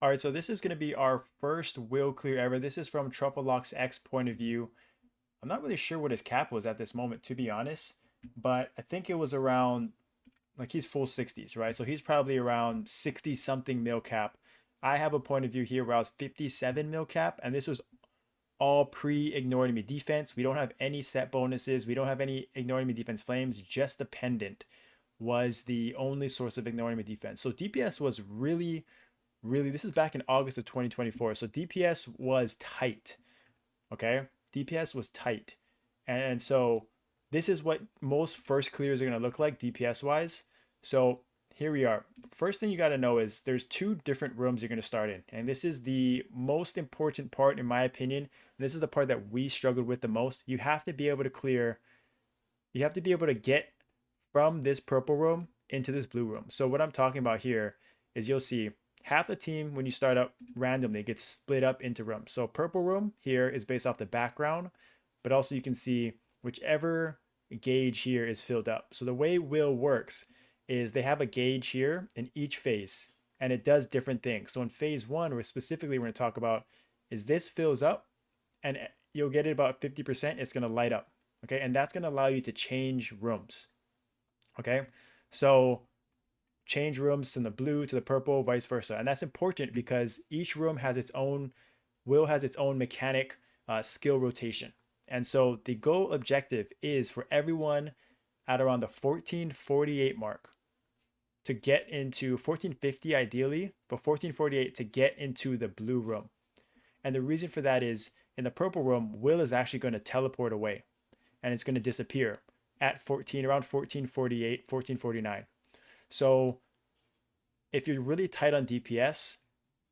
All right, so this is going to be our first will clear ever. This is from Trufflelock's X point of view. I'm not really sure what his cap was at this moment, to be honest, but I think it was around, like, he's full 60s, right? So he's probably around 60 something mil cap. I have a point of view here where I was 57 mil cap, and this was all pre ignore enemy defense. We don't have any set bonuses. We don't have any ignore enemy defense flames. Just the pendant was the only source of ignore enemy defense. So DPS was really, this is back in August of 2024. So DPS was tight. Okay. DPS was tight. And so this is what most first clears are going to look like DPS wise. So here we are. First thing you got to know is there's two different rooms you're going to start in. And this is the most important part, in my opinion. This is the part that we struggled with the most. You have to be able to clear, you have to be able to get from this purple room into this blue room. So what I'm talking about here is you'll see half the team when you start up randomly gets split up into rooms. So purple room here is based off the background, but also you can see whichever gauge here is filled up. So the way will works is they have a gauge here in each phase and it does different things. So in phase one, we're specifically going to talk about is this fills up and you'll get it about 50%, it's going to light up. Okay. And that's going to allow you to change rooms. Okay. So change rooms from the blue to the purple, vice versa. And that's important because each room has its own, will has its own mechanic skill rotation. And so the goal objective is for everyone at around the 1448 mark to get into 1450 ideally, but 1448 to get into the blue room. And the reason for that is in the purple room, will is actually going to teleport away and it's going to disappear at 14, around 1448, 1449. So if you're really tight on DPS,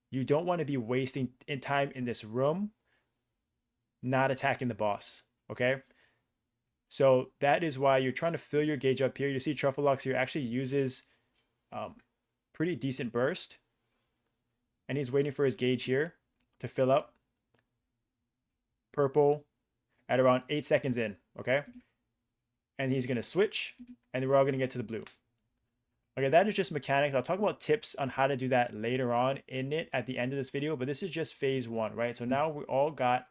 you don't want to be wasting in time in this room not attacking the boss. Okay. So that is why you're trying to fill your gauge up here. You see Trufflelox here actually uses pretty decent burst. And he's waiting for his gauge here to fill up. Purple at around 8 seconds in. Okay. And he's going to switch. And then we're all going to get to the blue. Okay, that is just mechanics. I'll talk about tips on how to do that later on in it at the end of this video, but this is just phase one, right? So now we all got,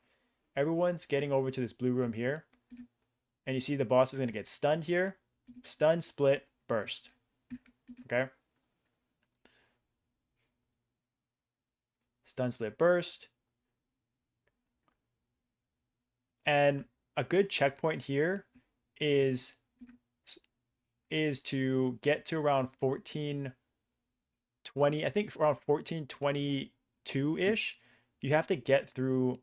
everyone's getting over to this blue room here. And you see the boss is going to get stunned here. Stun, split, burst. Okay. Stun, split, burst. And a good checkpoint here is to get to around 1420, I think around 1422-ish. You have to get through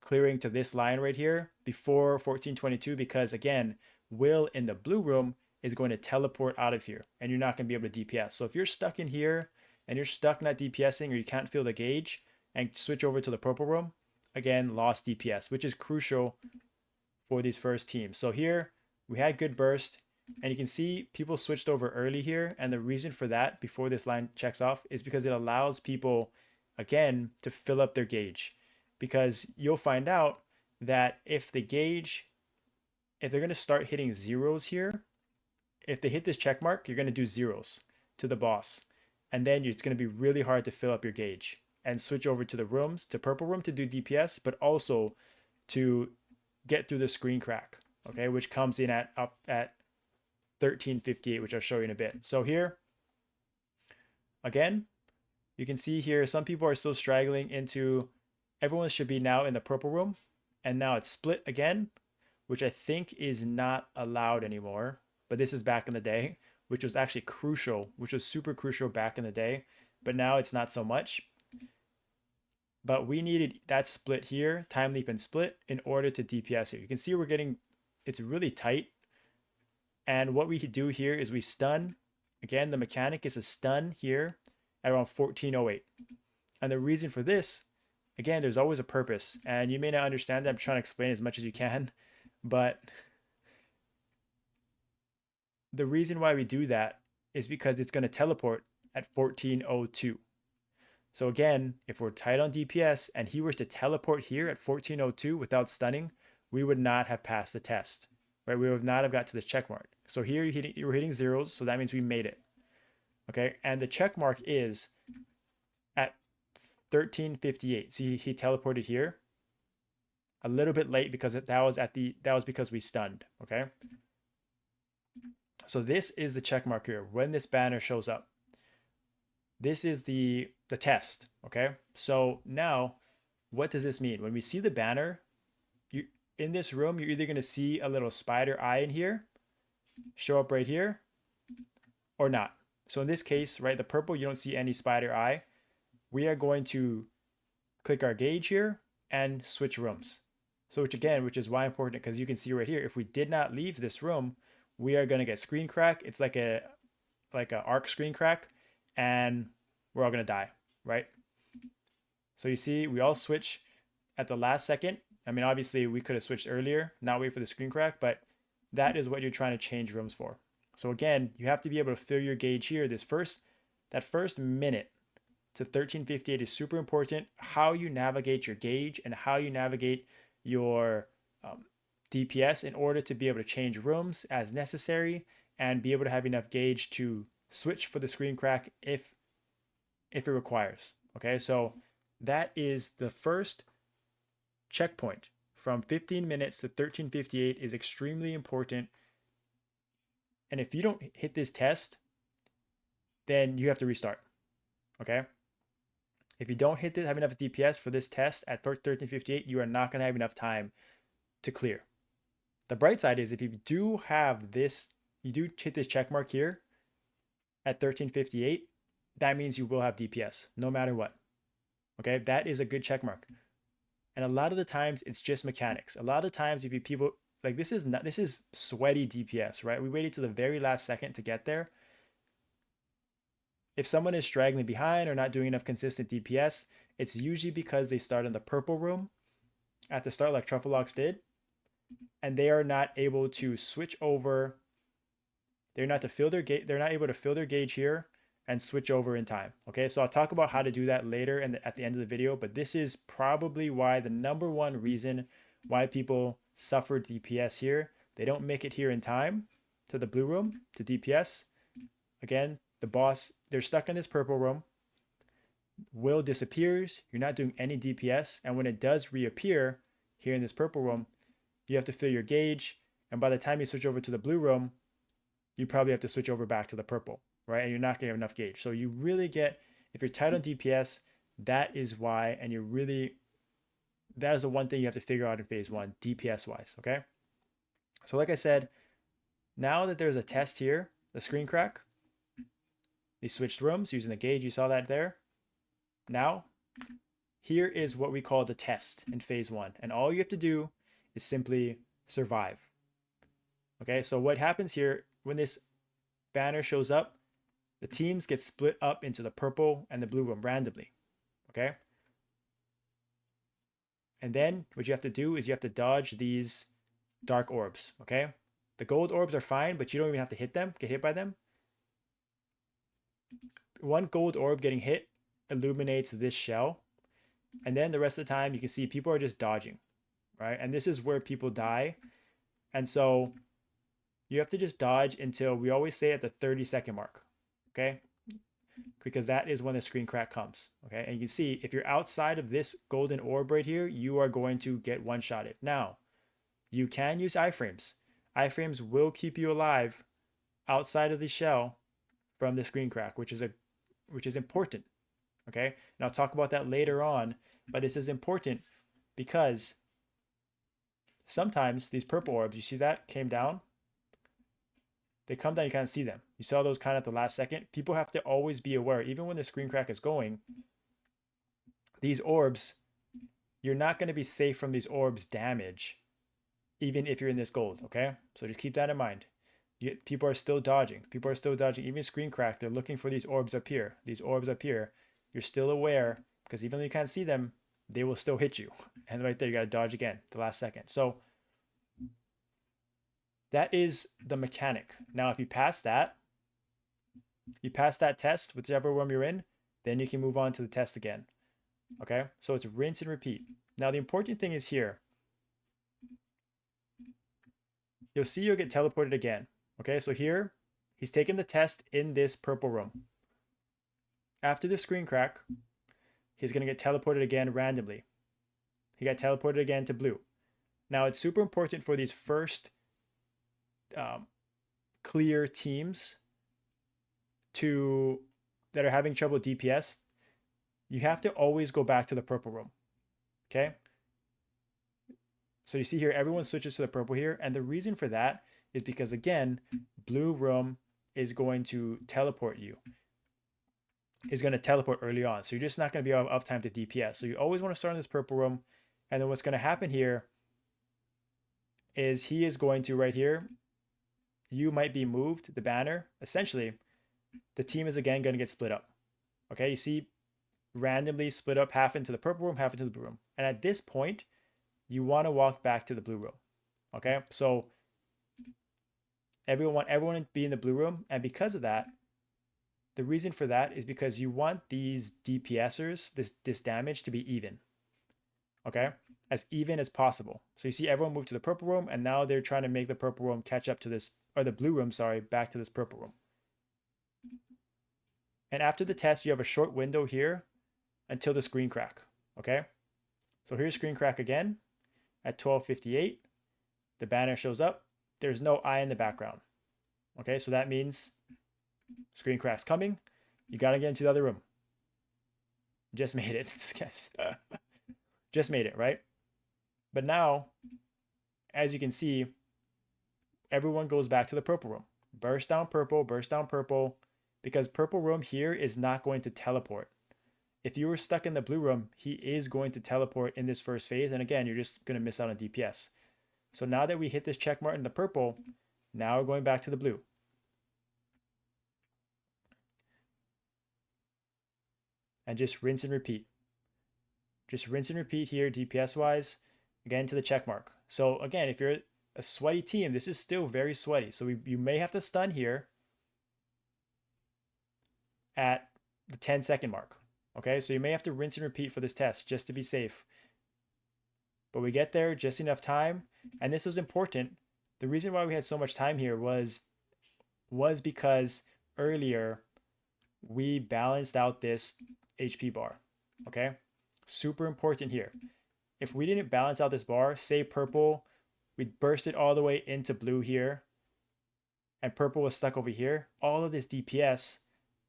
clearing to this line right here before 1422 because again, will in the blue room is going to teleport out of here and you're not going to be able to DPS. So if you're stuck in here and you're stuck not DPSing or you can't feel the gauge and switch over to the purple room, again, lost DPS, which is crucial for these first teams. So here we had good burst. And you can see people switched over early here. And the reason for that before this line checks off is because it allows people, again, to fill up their gauge. Because you'll find out that if the gauge, if they're going to start hitting zeros here, if they hit this check mark, you're going to do zeros to the boss. And then it's going to be really hard to fill up your gauge and switch over to the rooms, to purple room to do DPS, but also to get through the screen crack, okay, which comes in at 1358, which I'll show you in a bit. So here, again, you can see here, some people are still straggling into, everyone should be now in the purple room. And now it's split again, which I think is not allowed anymore. But this is back in the day, which was actually crucial, which was super crucial back in the day. But now it's not so much. But we needed that split here, time leap and split, in order to DPS here. You can see we're getting, it's really tight. And what we do here is we stun. Again, the mechanic is a stun here at around 1408. And the reason for this, again, there's always a purpose. And you may not understand that. I'm trying to explain as much as you can. But the reason why we do that is because it's going to teleport at 1402. So again, if we're tight on DPS and he was to teleport here at 1402 without stunning, we would not have passed the test. Right? We would not have got to the check mark. So here you're hitting zeros, so that means we made it. Okay, and the check mark is at 13:58. See, he teleported here a little bit late because that was because we stunned. Okay. So this is the check mark here when this banner shows up. This is the test. Okay. So now, what does this mean? When we see the banner, you in this room, you're either going to see a little spider eye in here, show up right here, or not. So in this case, right, the purple, you don't see any spider eye. We are going to click our gauge here and switch rooms. So which is why important, because you can see right here, if we did not leave this room, we are going to get screen crack. It's like a arc screen crack, and we're all going to die, right? So you see, we all switch at the last second. I mean, obviously we could have switched earlier, not wait for the screen crack, but that is what you're trying to change rooms for. So again, you have to be able to fill your gauge here. That first minute to 13:58 is super important. How you navigate your gauge and how you navigate your DPS in order to be able to change rooms as necessary and be able to have enough gauge to switch for the screen crack if it requires. Okay, so that is the first checkpoint from 15 minutes to 13:58 is extremely important. And if you don't hit this test, then you have to restart. Okay. If you don't have enough DPS for this test at 13:58, you are not going to have enough time to clear. The bright side is if you do have this, you do hit this check mark here at 13:58, that means you will have DPS no matter what. Okay, that is a good check mark. And a lot of the times it's just mechanics. A lot of times if you people like this is sweaty DPS, right? We waited to the very last second to get there. If someone is straggling behind or not doing enough consistent DPS, it's usually because they start in the purple room at the start like Truffleox did, and they are not able to switch over. They're not able to fill their gauge here and switch over in time. Okay, so I'll talk about how to do that later and at the end of the video, but this is probably why the number one reason why people suffer DPS here. They don't make it here in time to the blue room to DPS. Again, the boss, they're stuck in this purple room. Will disappears. You're not doing any DPS. And when it does reappear here in this purple room, you have to fill your gauge. And by the time you switch over to the blue room, you probably have to switch over back to the purple, right? And you're not going to have enough gauge. So you really get, if you're tight on DPS, that is why. And that is the one thing you have to figure out in phase one, DPS wise. Okay. So like I said, now that there's a test here, the screen crack, they switched rooms using the gauge. You saw that there. Now, here is what we call the test in phase one. And all you have to do is simply survive. Okay, so what happens here when this banner shows up, the teams get split up into the purple and the blue room randomly. Okay. And then what you have to do is you have to dodge these dark orbs. Okay. The gold orbs are fine, but you don't even have to get hit by them. One gold orb getting hit illuminates this shell. And then the rest of the time you can see people are just dodging, right? And this is where people die. And so you have to just dodge until we always say at the 30-second mark, okay? Because that is when the screen crack comes, okay? And you can see if you're outside of this golden orb right here, you are going to get one-shotted. Now, you can use iFrames. iFrames will keep you alive outside of the shell from the screen crack, which is important, okay? And I'll talk about that later on, but this is important because sometimes these purple orbs, you see that came down? They come down, you can't see them. You saw those kind of at the last second. People have to always be aware, even when the screen crack is going, these orbs, you're not going to be safe from these orbs damage, even if you're in this gold, okay? So just keep that in mind. People are still dodging. People are still dodging. Even screen crack, they're looking for these orbs up here. These orbs up here. You're still aware because even though you can't see them, they will still hit you. And right there, you got to dodge again the last second. So that is the mechanic. Now, if you pass that test, whichever room you're in, then you can move on to the test again. Okay? So it's rinse and repeat. Now, the important thing is here. You'll see you'll get teleported again. Okay, so here, he's taking the test in this purple room. After the screen crack, he's going to get teleported again randomly. He got teleported again to blue. Now, it's super important for these first clear teams that are having trouble with DPS. You have to always go back to the purple room. Okay? So you see here, everyone switches to the purple here. And the reason for that is because, again, blue room is going to teleport you. Is going to teleport early on. So you're just not going to be able to have uptime to DPS. So you always want to start in this purple room. And then what's going to happen here is he is going to, right here, you might be moved, the banner. Essentially, the team is again going to get split up. Okay, you see randomly split up, half into the purple room, half into the blue room. And at this point, you want to walk back to the blue room. Okay, so everyone to be in the blue room. And because of that, the reason for that is because you want these DPSers, this damage, to be even. Okay, as even as possible. So you see everyone move to the purple room, and now they're trying to make the purple room catch up to this, or the blue room, sorry, back to this purple room. And after the test, you have a short window here until the screen crack. Okay, so here's screen crack again at 12:58. The banner shows up. There's no eye in the background. Okay, so that means screen crack's coming. You got to get into the other room. Just made it. Just made it, right? But now, as you can see, everyone goes back to the purple room. Burst down purple, because purple room here is not going to teleport. If you were stuck in the blue room, he is going to teleport in this first phase. And again, you're just going to miss out on DPS. So now that we hit this check mark in the purple, now we're going back to the blue. And just rinse and repeat. Just rinse and repeat here, DPS-wise, again to the check mark. So again, if you're a sweaty team, this is still very sweaty. So you may have to stun here at the 10-second mark. Okay, so you may have to rinse and repeat for this test just to be safe. But we get there just enough time. And this was important. The reason why we had so much time here was because earlier we balanced out this HP bar. Okay, super important here. If we didn't balance out this bar, say purple, we'd burst it all the way into blue here, and purple was stuck over here, all of this DPS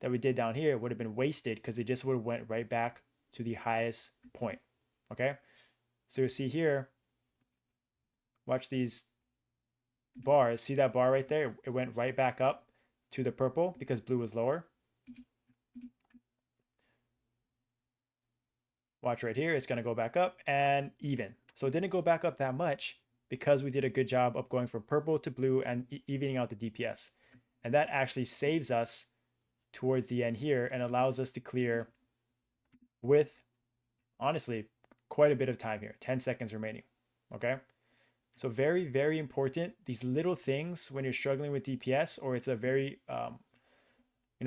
that we did down here would have been wasted because it just would have went right back to the highest point. Okay, so you see here, watch these bars. See that bar right there? It went right back up to the purple because blue was lower. Watch right here, it's going to go back up and even. So it didn't go back up that much because we did a good job of going from purple to blue and evening out the DPS. And that actually saves us towards the end here and allows us to clear with, honestly, quite a bit of time here, 10 seconds remaining. Okay, so very, very important. These little things when you're struggling with DPS or it's a very,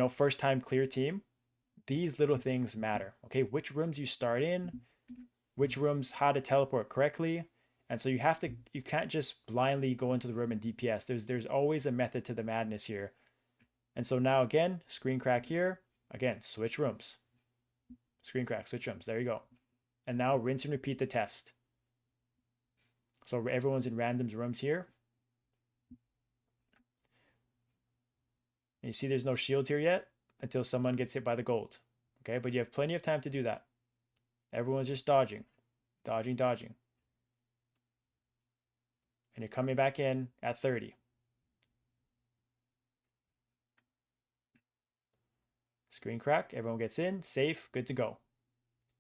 first time clear team, these little things matter. Okay, which rooms you start in, which rooms, how to teleport correctly. And so you can't just blindly go into the room and DPS. There's always a method to the madness here. And so now again, screen crack here. Again, switch rooms. Screen crack, switch rooms. There you go. And now rinse and repeat the test. So everyone's in randoms rooms here. And you see there's no shield here yet until someone gets hit by the gold. Okay, but you have plenty of time to do that. Everyone's just dodging. And you're coming back in at 30. Screen crack, everyone gets in, safe, good to go.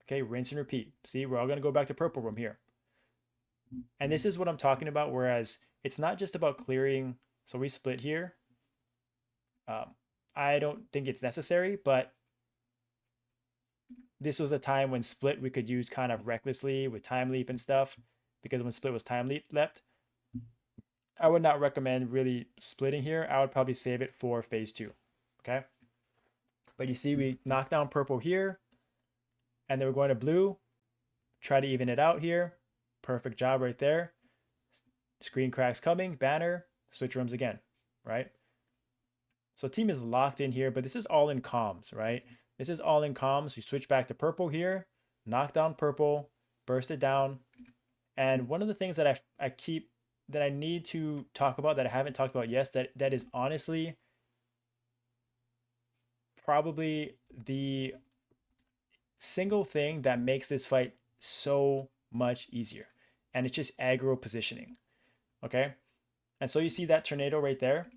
Okay, rinse and repeat. See, we're all going to go back to purple room here. And this is what I'm talking about, whereas it's not just about clearing. So we split here. I don't think it's necessary, but this was a time when split we could use kind of recklessly with time leap and stuff, because when split was time leap left, I would not recommend really splitting here. I would probably save it for phase 2. Okay. But you see, we knocked down purple here, and then we're going to blue, try to even it out here. Perfect job right there. Screen cracks coming, banner, switch rooms again, right? So team is locked in here, but this is all in comms, right? This is all in comms. You switch back to purple here, knock down purple, burst it down. And one of the things that I need to talk about that I haven't talked about yet, that is honestly probably the single thing that makes this fight so much easier. And it's just aggro positioning. Okay. And so you see that tornado right there.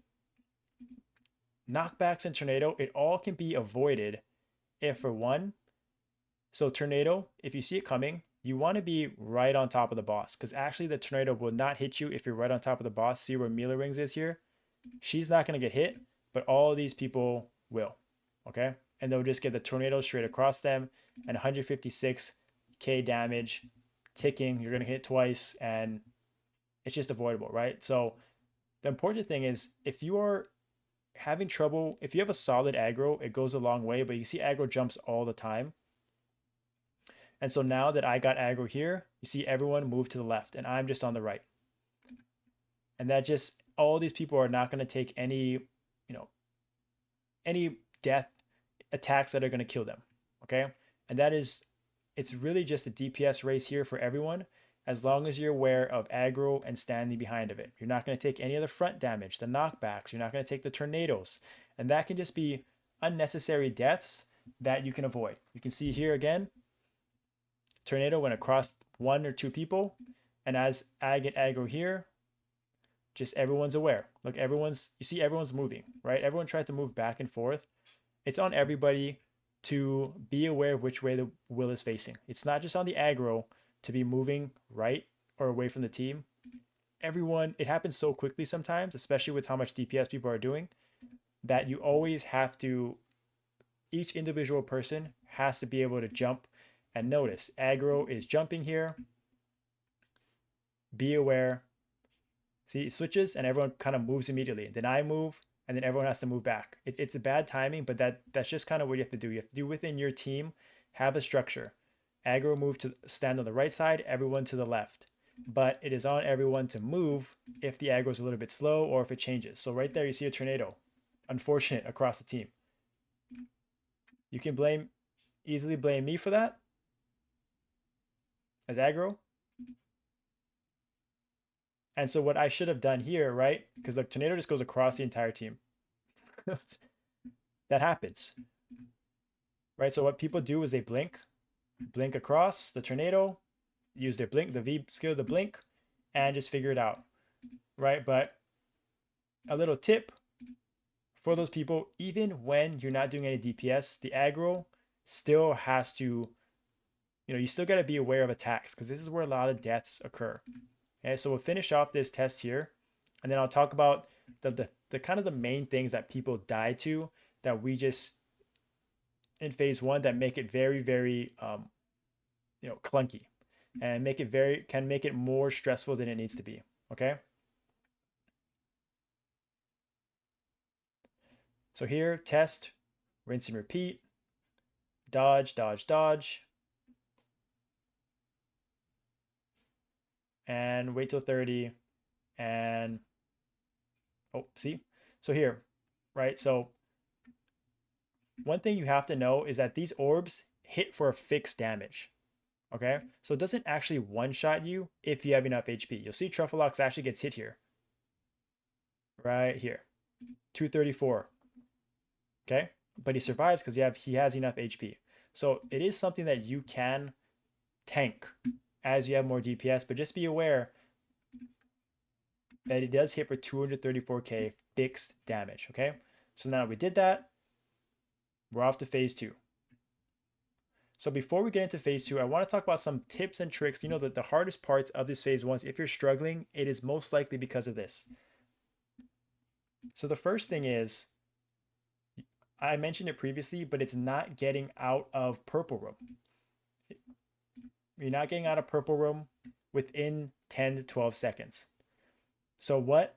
Knockbacks and tornado, it all can be avoided if for one. So tornado, if you see it coming, you want to be right on top of the boss, because actually the tornado will not hit you if you're right on top of the boss. See where Mila Rings is here? She's not going to get hit, but all these people will. Okay. And they'll just get the tornado straight across them and 156k damage ticking. You're going to hit twice and it's just avoidable, right? So the important thing is if you are having trouble, if you have a solid aggro, it goes a long way, but you see aggro jumps all the time. And so now that I got aggro here, you see everyone move to the left and I'm just on the right. And that just, all these people are not going to take any, any death attacks that are going to kill them. Okay. And that is, it's really just a DPS race here for everyone, as long as you're aware of aggro and standing behind of it. You're not going to take any of the front damage, the knockbacks. You're not going to take the tornadoes. And that can just be unnecessary deaths that you can avoid. You can see here again, tornado went across one or two people. And as I get aggro here, just everyone's aware. Look, you see everyone's moving, right? Everyone tried to move back and forth. It's on everybody to be aware of which way the will is facing. It's not just on the aggro to be moving right or away from the team. Everyone, it happens so quickly sometimes, especially with how much DPS people are doing, that you always have to, each individual person has to be able to jump and notice. Aggro is jumping here. Be aware. See, it switches and everyone kind of moves immediately. Then I move and then everyone has to move back. It's a bad timing, but that's just kind of what you have to do. You have to do within your team, have a structure. Aggro move to stand on the right side, everyone to the left. But it is on everyone to move if the aggro is a little bit slow or if it changes. So right there, you see a tornado. Unfortunate across the team. You can easily blame me for that as aggro. And so what I should have done here, right? Because the tornado just goes across the entire team. That happens. Right? So what people do is they blink across the tornado, use their blink, the V skill, the blink, and just figure it out. Right? But a little tip for those people, even when you're not doing any DPS, the aggro still has to, you still got to be aware of attacks, because this is where a lot of deaths occur. Okay, so we'll finish off this test here, and then I'll talk about the kind of the main things that people die to that we just in phase one that make it very, very clunky and can make it more stressful than it needs to be. Okay. So here, test, rinse and repeat, dodge, dodge, dodge. And wait till 30 and see. So here, right? So one thing you have to know is that these orbs hit for a fixed damage. Okay, so it doesn't actually one-shot you if you have enough HP. You'll see Truffalox actually gets hit here. Right here. 234. Okay, but he survives because he has enough HP. So it is something that you can tank as you have more DPS, but just be aware that it does hit for 234k fixed damage. Okay, so now we did that. We're off to phase two. So before we get into phase two, I want to talk about some tips and tricks. That the hardest parts of this phase one, if you're struggling, it is most likely because of this. So the first thing is, I mentioned it previously, but it's not getting out of purple room. You're not getting out of purple room within 10 to 12 seconds. So what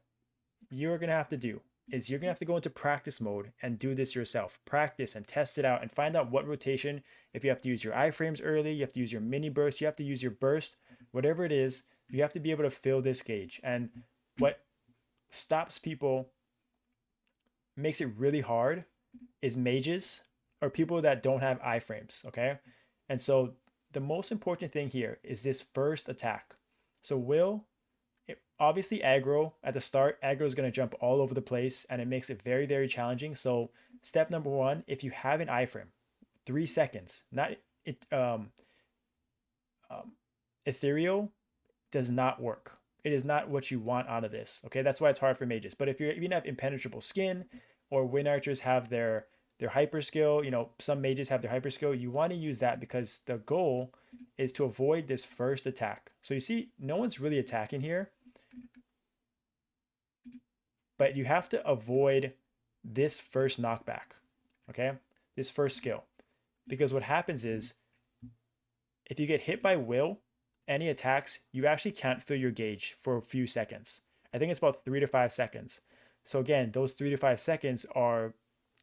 you're going to have to do is you're going to have to go into practice mode and do this yourself. Practice and test it out and find out what rotation. If you have to use your iFrames early, you have to use your mini burst, you have to use your burst, whatever it is, you have to be able to fill this gauge. And what stops people, makes it really hard, is mages or people that don't have iframes, okay? And so the most important thing here is this first attack. So obviously aggro at the start, aggro is going to jump all over the place and it makes it very, very challenging. So step number one, if you have an iframe, 3 seconds, not it, ethereal does not work. It is not what you want out of this. Okay, that's why it's hard for mages. But if you even have impenetrable skin, or wind archers have their hyper skill, some mages have their hyper skill. You want to use that because the goal is to avoid this first attack. So you see, no one's really attacking here, but you have to avoid this first knockback. Okay, this first skill, because what happens is if you get hit by will, any attacks, you actually can't fill your gauge for a few seconds. I think it's about 3 to 5 seconds. So again, those 3 to 5 seconds are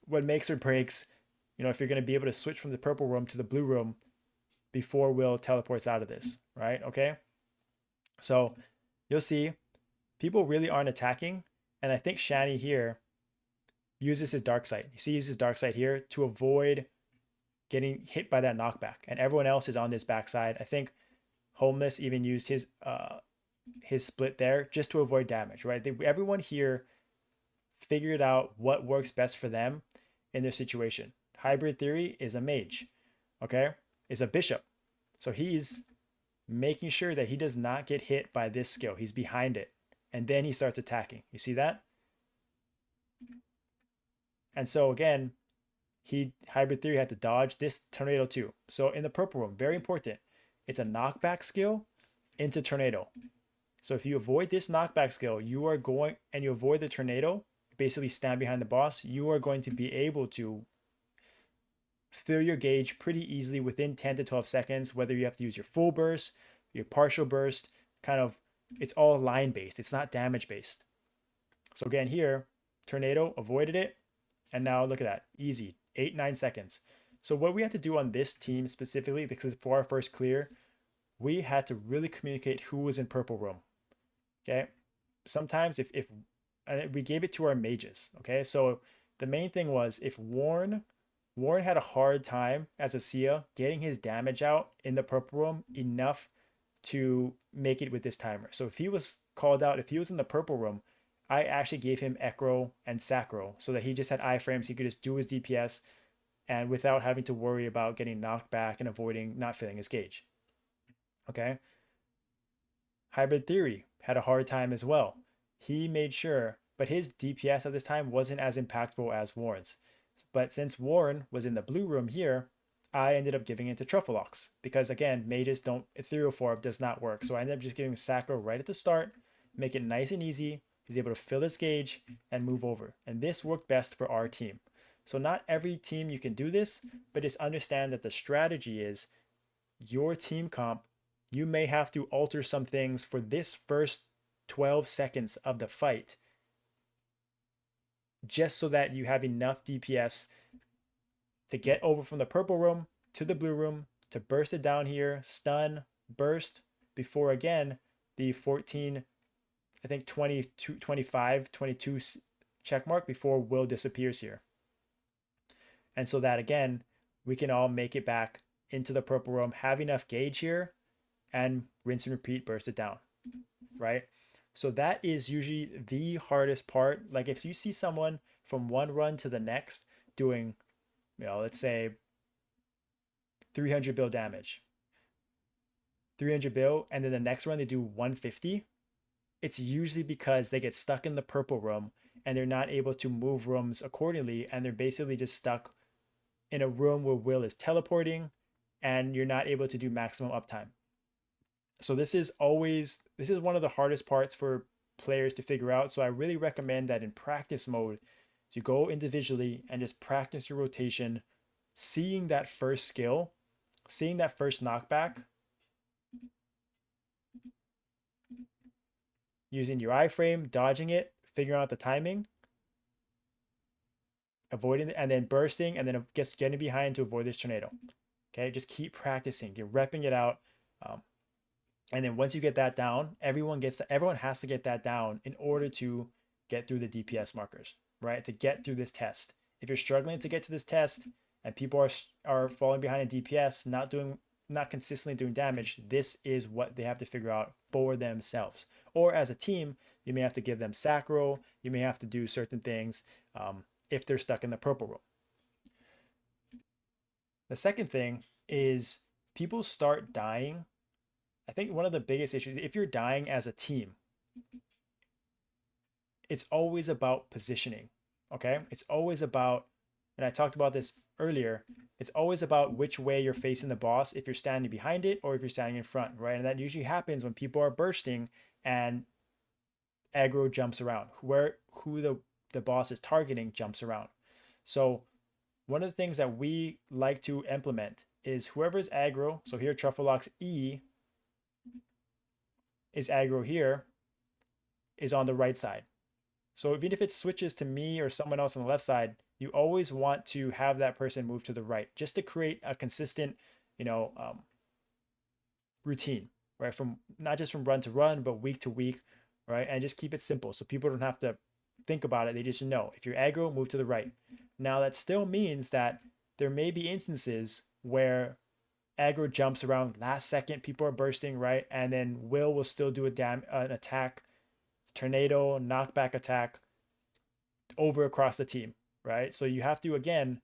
what makes or breaks, if you're going to be able to switch from the purple room to the blue room before Will teleports out of this, right? Okay. So you'll see people really aren't attacking. And I think Shani here uses his dark sight. You see, he uses dark sight here to avoid getting hit by that knockback. And everyone else is on this backside. I think Homeless even used his split there just to avoid damage, right? Everyone here figured out what works best for them in their situation. Hybrid Theory is a mage, okay? Is a bishop. So he's making sure that he does not get hit by this skill. He's behind it. And then he starts attacking. You see that? And so again, Hybrid Theory had to dodge this tornado too. So in the purple room, very important. It's a knockback skill into tornado. So if you avoid this knockback skill, you avoid the tornado, basically stand behind the boss, you are going to be able to fill your gauge pretty easily within 10 to 12 seconds, whether you have to use your full burst, your partial burst, it's all line based. It's not damage based. So again, here, tornado, avoided it. And now look at that, easy, 8-9 seconds. So what we had to do on this team specifically, because for our first clear, we had to really communicate who was in purple room. Okay. Sometimes if and we gave it to our mages. Okay. So the main thing was if Warren had a hard time as a Sia getting his damage out in the purple room enough to make it with this timer. So if he was called out, if he was in the purple room, I actually gave him Ekro and Sacro so that he just had iframes. He could just do his DPS and without having to worry about getting knocked back and avoiding not filling his gauge. Okay. Hybrid Theory had a hard time as well. He made sure, but his DPS at this time wasn't as impactful as Warren's. But since Warren was in the blue room here, I ended up giving it to Truffalox because again, mages don't, Ethereal Form does not work. So I ended up just giving Sacro right at the start, make it nice and easy. He's able to fill his gauge and move over. And this worked best for our team. So not every team you can do this, but just understand that the strategy is your team comp, you may have to alter some things for this first 12 seconds of the fight just so that you have enough DPS to get over from the purple room to the blue room, to burst it down here, stun, burst, before again the 14, I think 22, 25, 22 check mark before Will disappears here. And so that again, we can all make it back into the purple room, have enough gauge here, and rinse and repeat, burst it down, right? So that is usually the hardest part. Like if you see someone from one run to the next doing, let's say 300 bill damage, 300 bill, and then the next run they do 150, it's usually because they get stuck in the purple room and they're not able to move rooms accordingly. And they're basically just stuck in a room where Will is teleporting and you're not able to do maximum uptime. So this is one of the hardest parts for players to figure out. So I really recommend that in practice mode, you go individually and just practice your rotation, seeing that first skill, seeing that first knockback, using your iframe, dodging it, figuring out the timing, avoiding it, and then bursting, and then getting behind to avoid this tornado. Okay, just keep practicing. You're repping it out. And then once you get that down, everyone has to get that down in order to get through the DPS markers, right? To get through this test. If you're struggling to get to this test and people are falling behind in DPS, not consistently doing damage, this is what they have to figure out for themselves. Or as a team, you may have to give them sacro, you may have to do certain things if they're stuck in the purple room. The second thing is people start dying. I think one of the biggest issues, if you're dying as a team, it's always about positioning. Okay. It's always about, and I talked about this earlier, it's always about which way you're facing the boss, if you're standing behind it or if you're standing in front, right? And that usually happens when people are bursting and aggro jumps around. Who the boss is targeting jumps around. So one of the things that we like to implement is whoever's aggro, so here Trufflelock's E is aggro here, is on the right side. So even if it switches to me or someone else on the left side, you always want to have that person move to the right, just to create a consistent, routine, right? From not just from run to run, but week to week, right? And just keep it simple so people don't have to think about it. They just know if you're aggro, move to the right. Now that still means that there may be instances where aggro jumps around last second, people are bursting, right? And then will still do an attack, tornado, knockback attack over across the team, right? So you have to, again,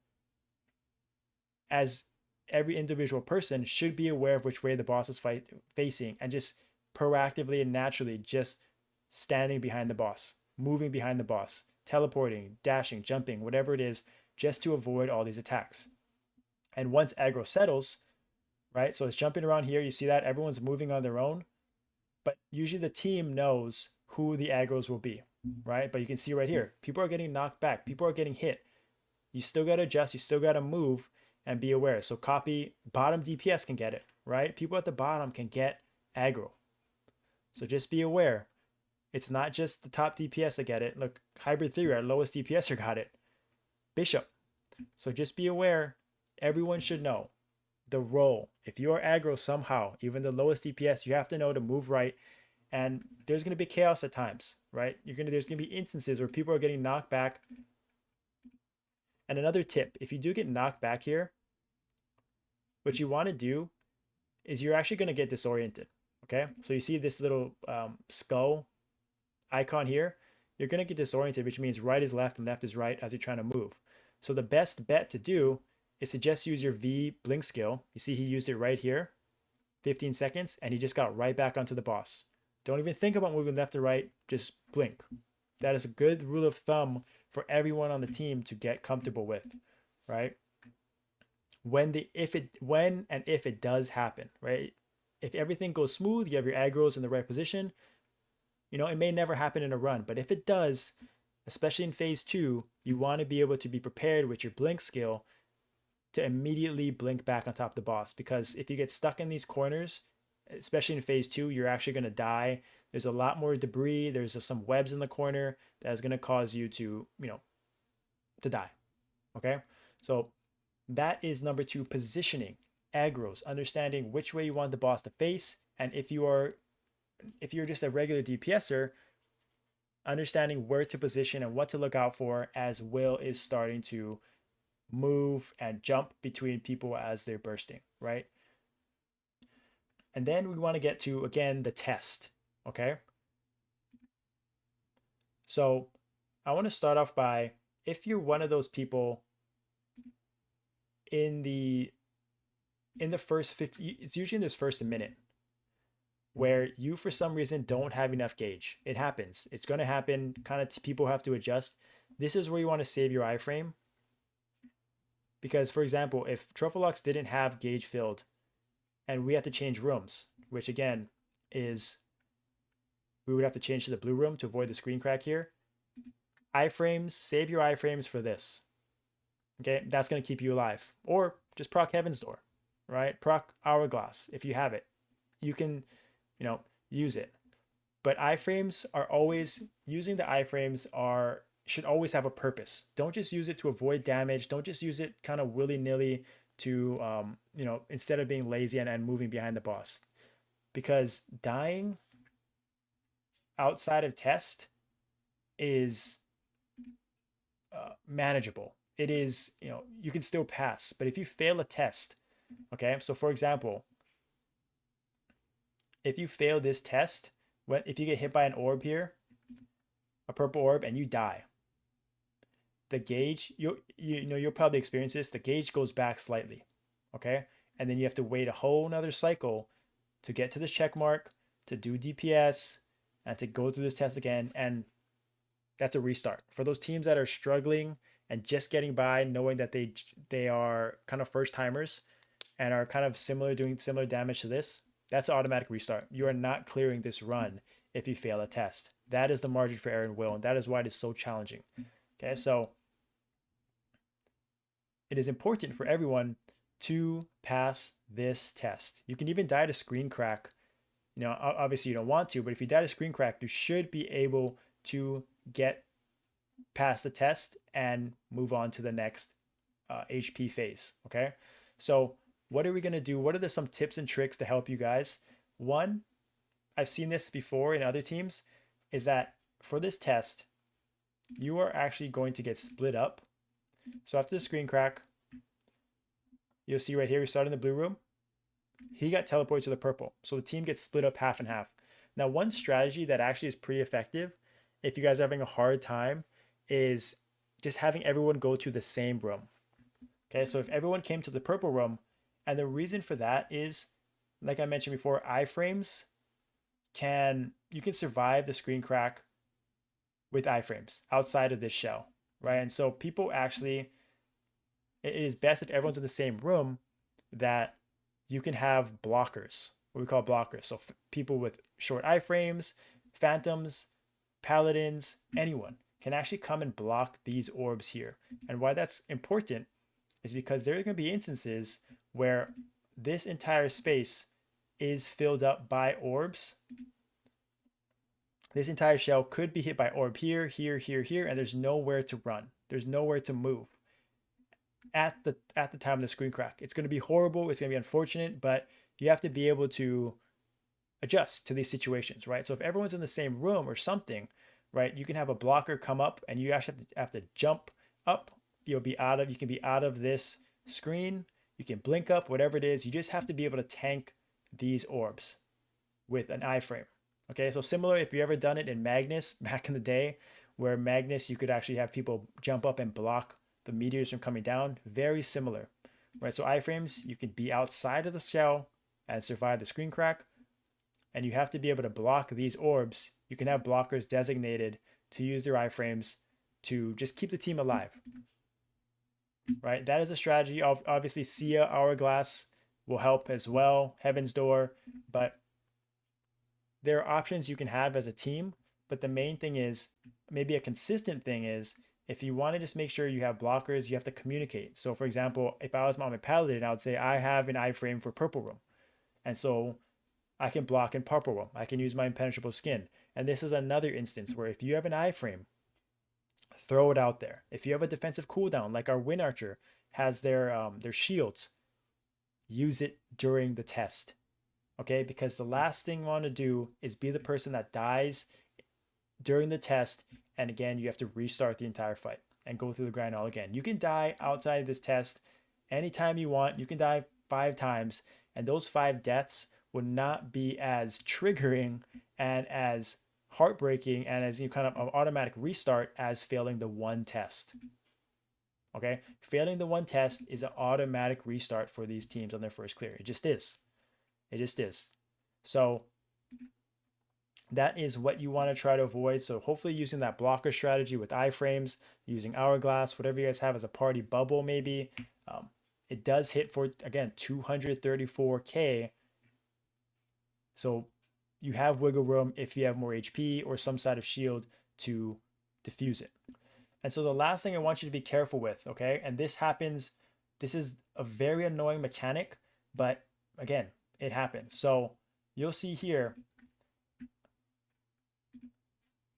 as every individual person should be aware of which way the boss is facing and just proactively and naturally just standing behind the boss, moving behind the boss, teleporting, dashing, jumping, whatever it is, just to avoid all these attacks. And once aggro settles, right? So it's jumping around here. You see that everyone's moving on their own, but usually the team knows who the aggros will be, right? But you can see right here, people are getting knocked back. People are getting hit. You still got to adjust. You still got to move and be aware. So copy bottom DPS can get it, right? People at the bottom can get aggro. So just be aware. It's not just the top DPS that get it. Look, Hybrid 3, our lowest DPSer got it. Bishop. So just be aware. Everyone should know the role. If you are aggro somehow, even the lowest DPS, you have to know to move right. And there's going to be chaos at times, right? There's going to be instances where people are getting knocked back. And another tip, if you do get knocked back here, what you want to do is you're actually going to get disoriented. Okay. So you see this little skull icon here, you're going to get disoriented, which means right is left and left is right as you're trying to move. So the best bet to do is to just use your V blink skill. You see he used it right here, 15 seconds, and he just got right back onto the boss. Don't even think about moving left or right, just blink. That is a good rule of thumb for everyone on the team to get comfortable with, right? When and if it does happen, right? If everything goes smooth, you have your aggros in the right position, it may never happen in a run, but if it does, especially in phase 2, you want to be able to be prepared with your blink skill to immediately blink back on top of the boss. Because if you get stuck in these corners, especially in phase 2, you're actually going to die. There's a lot more debris. There's some webs in the corner that is going to cause you to, to die. Okay. So that is number 2, positioning, aggros, understanding which way you want the boss to face. And if you're just a regular DPSer, understanding where to position and what to look out for as Will is starting to move and jump between people as they're bursting, right? And then we want to get to, again, the test, okay? So I want to start off by, if you're one of those people in the first 50, it's usually in this first minute, where you for some reason don't have enough gauge. It happens. It's going to happen. Kind of people have to adjust. This is where you want to save your iframe. Because, for example, if Trufflelock's didn't have gauge filled and we had to change rooms, which again is we would have to change to the blue room to avoid the screen crack here. Iframes, save your iframes for this. Okay, that's going to keep you alive. Or just proc Heaven's Door, right? Proc Hourglass if you have it. You can use it. But iframes are always, using the iframes should always have a purpose. Don't just use it to avoid damage. Don't just use it kind of willy-nilly to, instead of being lazy and moving behind the boss. Because dying outside of test is manageable. it is, you can still pass. But if you fail a test, okay, so for example, if you fail this test, if you get hit by an orb here, a purple orb, and you die, the gauge, you'll probably experience this, the gauge goes back slightly, okay? And then you have to wait a whole nother cycle to get to the check mark, to do DPS, and to go through this test again. And that's a restart. For those teams that are struggling and just getting by, knowing that they are kind of first timers and are kind of doing similar damage to this, that's an automatic restart. You are not clearing this run if you fail a test. That is the margin for error and will, and that is why it is so challenging. Okay, so it is important for everyone to pass this test. You can even die to screen crack. Obviously you don't want to, but if you die to screen crack, you should be able to get past the test and move on to the next HP phase. Okay, so what are we going to do? What are some tips and tricks to help you guys? One, I've seen this before in other teams, is that for this test, you are actually going to get split up. So after the screen crack, you'll see right here, we start in the blue room. He got teleported to the purple. So the team gets split up half and half. Now, one strategy that actually is pretty effective, if you guys are having a hard time, is just having everyone go to the same room. Okay, so if everyone came to the purple room, and the reason for that is, like I mentioned before, iFrames you can survive the screen crack with iFrames outside of this shell, right? And so people actually, it is best if everyone's in the same room that you can have blockers, what we call blockers. So people with short iframes, phantoms, paladins, anyone can actually come and block these orbs here. And why that's important is because there are going to be instances where this entire space is filled up by orbs. This entire shell could be hit by orb here, here, here, here, and there's nowhere to run. There's nowhere to move at the time of the screen crack. It's going to be horrible. It's going to be unfortunate, but you have to be able to adjust to these situations, right? So if everyone's in the same room or something, right, you can have a blocker come up and you actually have to jump up. You can be out of this screen. You can blink up, whatever it is. You just have to be able to tank these orbs with an iframe. Okay, so similar if you ever done it in Magnus back in the day, where Magnus you could actually have people jump up and block the meteors from coming down. Very similar, right? So iframes, you can be outside of the shell and survive the screen crack, and you have to be able to block these orbs. You can have blockers designated to use their iframes to just keep the team alive, right? That is a strategy. Obviously, Sia Hourglass will help as well, Heaven's Door, but there are options you can have as a team. But the main thing is, maybe a consistent thing is, if you want to just make sure you have blockers, you have to communicate. So for example, if I was on my paladin, I would say I have an iframe for purple room. And so I can block in purple room. I can use my impenetrable skin. And this is another instance where if you have an iframe, throw it out there. If you have a defensive cooldown, like our Wind Archer has their shields, use it during the test. Okay, because the last thing you want to do is be the person that dies during the test, and again you have to restart the entire fight and go through the grind all again. You can die outside this test anytime you want. You can die 5 times, and those 5 deaths will not be as triggering and as heartbreaking and as kind of an automatic restart as failing the one test. Okay, failing the one test is an automatic restart for these teams on their first clear. It just is. It just is. So that is what you want to try to avoid. So hopefully using that blocker strategy with iframes, using Hourglass, whatever you guys have as a party bubble maybe. It does hit for, again, 234k. So you have wiggle room if you have more HP or some side of shield to diffuse it. And so the last thing I want you to be careful with, okay? And this is a very annoying mechanic, but again, it happens. So you'll see here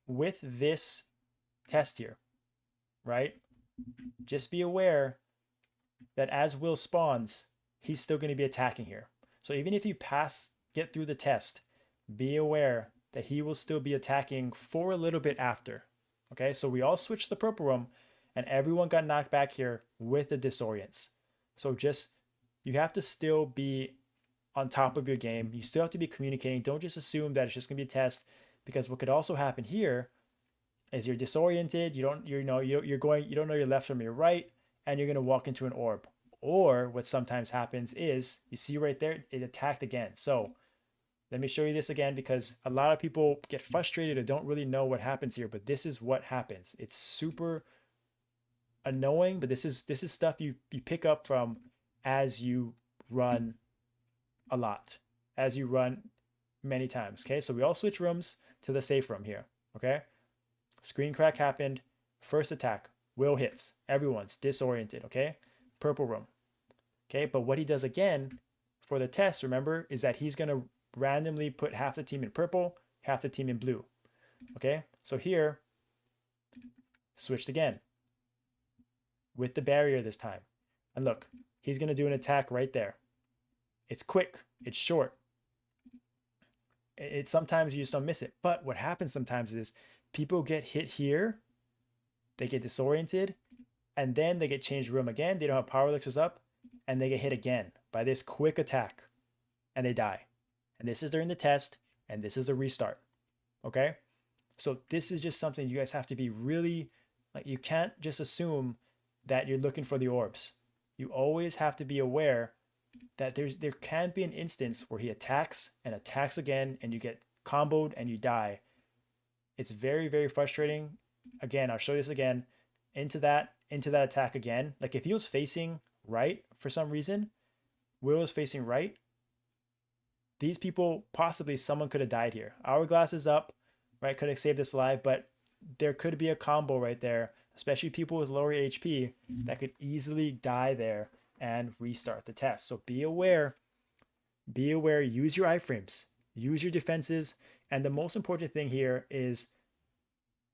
with this test here, right? Just be aware that as Will spawns, he's still going to be attacking here. So even if you get through the test, be aware that he will still be attacking for a little bit after. Okay, so we all switch the purple room, and everyone got knocked back here with the disorients. So just, you have to still be on top of your game. You still have to be communicating. Don't just assume that it's just gonna be a test, because what could also happen here is you're disoriented. You don't know your left from your right, and you're gonna walk into an orb. Or what sometimes happens is you see right there, it attacked again. So let me show you this again, because a lot of people get frustrated or don't really know what happens here, but this is what happens. It's super annoying, but this is stuff you pick up from as you run a lot, as you run many times. Okay, so we all switch rooms to the safe room here. Okay, screen crack happened. First attack, Will hits. Everyone's disoriented. Okay, purple room. Okay, but what he does again for the test, remember, is that he's gonna randomly put half the team in purple, half the team in blue. Okay, so here, switched again with the barrier this time. And look, he's gonna do an attack right there. It's quick, it's short. It sometimes you just don't miss it. But what happens sometimes is people get hit here, they get disoriented, and then they get changed room again. They don't have power elixirs up, and they get hit again by this quick attack, and they die. And this is during the test, and this is the restart. Okay? So this is just something you guys have to be really, like, you can't just assume that you're looking for the orbs. You always have to be aware that there can be an instance where he attacks and attacks again, and you get comboed and you die. It's very, very frustrating. Again, I'll show you this again. Into that attack again. Like if he was facing right for some reason, Will was facing right, these people, possibly someone could have died here. Hourglass is up, right? Could have saved us alive, but there could be a combo right there, especially people with lower HP that could easily die there and restart the test. So be aware, use your iframes, use your defensives. And the most important thing here is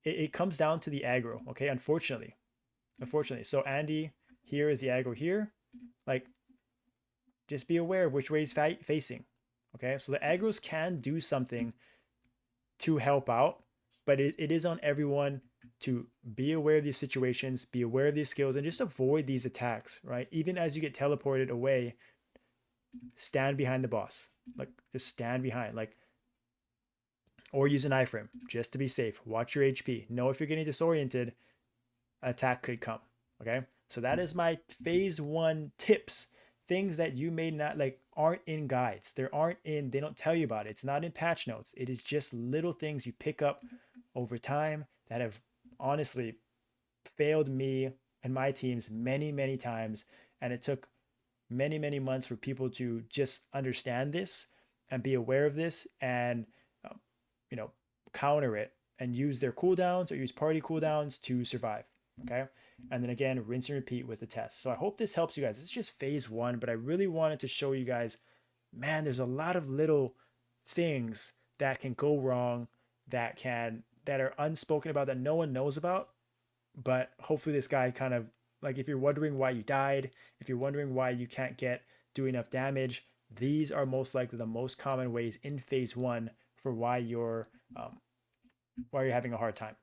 it comes down to the aggro, okay? Unfortunately. So Andy, here is the aggro here. Like, just be aware of which way he's facing, okay? So the aggros can do something to help out, but it is on everyone to be aware of these situations, be aware of these skills, and just avoid these attacks, right? Even as you get teleported away, stand behind the boss. Like, just stand behind, like, or use an iframe just to be safe. Watch your HP. Know if you're getting disoriented, an attack could come, okay? So that is my phase 1 tips, things that you may not, like, aren't in guides. They don't tell you about it. It's not in patch notes. It is just little things you pick up over time that have honestly failed me and my teams many, many times. And it took many, many months for people to just understand this and be aware of this and, counter it and use their cooldowns or use party cooldowns to survive. Okay. And then again, rinse and repeat with the test. So I hope this helps you guys. It's just phase 1, but I really wanted to show you guys, man, there's a lot of little things that can go wrong, that are unspoken about, that no one knows about. But hopefully this guide kind of, like, if you're wondering why you died, if you're wondering why you can't do enough damage, these are most likely the most common ways in phase 1 for why you're having a hard time.